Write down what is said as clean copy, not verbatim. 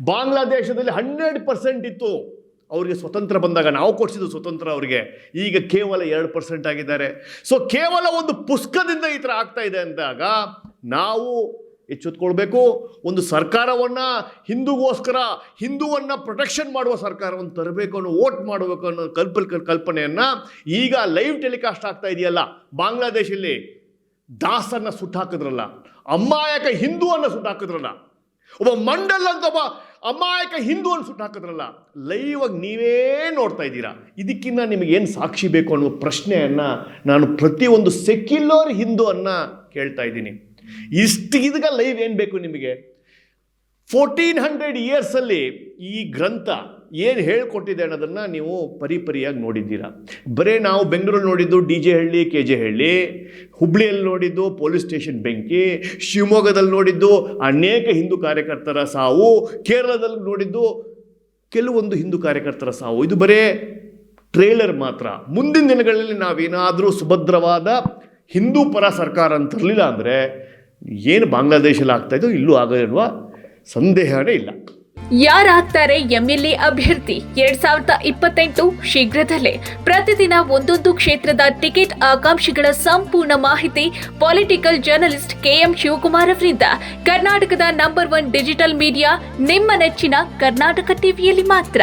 ಬಾಂಗ್ಲಾದೇಶದಲ್ಲಿ 100% ಇತ್ತು. ಅವರಿಗೆ ಸ್ವತಂತ್ರ ಬಂದಾಗ ನಾವು ಕೊಡಿಸಿದ್ದು ಸ್ವತಂತ್ರ ಅವರಿಗೆ. ಈಗ ಕೇವಲ 2% ಆಗಿದ್ದಾರೆ. ಸೊ ಕೇವಲ ಒಂದು ಪುಸ್ತಕದಿಂದ ಈ ಥರ ಆಗ್ತಾ ಇದೆ ಅಂದಾಗ ನಾವು ಎಚ್ಚೆತ್ಕೊಳ್ಬೇಕು. ಒಂದು ಸರ್ಕಾರವನ್ನು ಹಿಂದೂವನ್ನು ಪ್ರೊಟೆಕ್ಷನ್ ಮಾಡುವ ಸರ್ಕಾರವನ್ನು ತರಬೇಕು ಅನ್ನೋ, ವೋಟ್ ಮಾಡಬೇಕು ಅನ್ನೋ ಕಲ್ಪನೆಯನ್ನು ಈಗ ಲೈವ್ ಟೆಲಿಕಾಸ್ಟ್ ಆಗ್ತಾ ಇದೆಯಲ್ಲ. ಬಾಂಗ್ಲಾದೇಶಲ್ಲಿ ದಾಸನ್ನು ಸುಟ್ಟಾಕಿದ್ರಲ್ಲ, ಅಮಾಯಕ ಹಿಂದೂವನ್ನು ಸುಟ್ಟಾಕಿದ್ರಲ್ಲ, ಒಬ್ಬ ಮಂಡಲ್ ಅಂತ ಒಬ್ಬ ಅಮಾಯಕ ಹಿಂದೂವನ್ನು ಸುಟ್ಟಾಕಿದ್ರಲ್ಲ, ಲೈವ್ ಆಗಿ ನೀವೇ ನೋಡ್ತಾ ಇದ್ದೀರಾ. ಇದಕ್ಕಿಂತ ನಿಮಗೇನು ಸಾಕ್ಷಿ ಬೇಕು ಅನ್ನೋ ಪ್ರಶ್ನೆಯನ್ನು ನಾನು ಪ್ರತಿಯೊಂದು ಸೆಕ್ಯುಲರ್ ಹಿಂದೂವನ್ನು ಕೇಳ್ತಾ ಇದ್ದೀನಿ. ಇದೀಗ ಲೈವ್ ಏನು ಬೇಕು ನಿಮಗೆ? 1400 ಇಯರ್ಸಲ್ಲಿ ಈ ಗ್ರಂಥ ಏನು ಹೇಳ್ಕೊಟ್ಟಿದೆ ಅನ್ನೋದನ್ನು ನೀವು ಪರಿಯಾಗಿ ನೋಡಿದ್ದೀರಾ. ಬರೀ ನಾವು ಬೆಂಗಳೂರಲ್ಲಿ ನೋಡಿದ್ದು DJ ಹಳ್ಳಿ, KJ ಹಳ್ಳಿ, ಹುಬ್ಳಿಯಲ್ಲಿ ನೋಡಿದ್ದು ಪೊಲೀಸ್ ಸ್ಟೇಷನ್ ಬೆಂಕಿ, ಶಿವಮೊಗ್ಗದಲ್ಲಿ ನೋಡಿದ್ದು ಅನೇಕ ಹಿಂದೂ ಕಾರ್ಯಕರ್ತರ ಸಾವು, ಕೇರಳದಲ್ಲಿ ನೋಡಿದ್ದು ಕೆಲವೊಂದು ಹಿಂದೂ ಕಾರ್ಯಕರ್ತರ ಸಾವು. ಇದು ಬರೇ ಟ್ರೇಲರ್ ಮಾತ್ರ. ಮುಂದಿನ ದಿನಗಳಲ್ಲಿ ನಾವೇನಾದರೂ ಸುಭದ್ರವಾದ ಹಿಂದೂ ಪರ ಸರ್ಕಾರ ಅಂತ ತರಲಿಲ್ಲ ಅಂದರೆ ಏನು ಬಾಂಗ್ಲಾದೇಶಲ್ಲಿ ಆಗ್ತಾಯಿದ್ದೋ ಇಲ್ಲೂ ಆಗೋಲ್ವಾ, ಸಂದೇಹನೇ ಇಲ್ಲ. ಯಾರಾಗ್ತಾರೆ MLA ಅಭ್ಯರ್ಥಿ 2028 ಶೀಘ್ರದಲ್ಲೇ. ಪ್ರತಿದಿನ ಒಂದೊಂದು ಕ್ಷೇತ್ರದ ಟಿಕೆಟ್ ಆಕಾಂಕ್ಷಿಗಳ ಸಂಪೂರ್ಣ ಮಾಹಿತಿ ಪೊಲಿಟಿಕಲ್ ಜರ್ನಲಿಸ್ಟ್ KM ಶಿವಕುಮಾರ್ ಅವರಿಂದ. ಕರ್ನಾಟಕದ ನಂಬರ್ 1 ಡಿಜಿಟಲ್ ಮೀಡಿಯಾ ನಿಮ್ಮ ನೆಚ್ಚಿನ ಕರ್ನಾಟಕ ಟಿವಿಯಲ್ಲಿ ಮಾತ್ರ.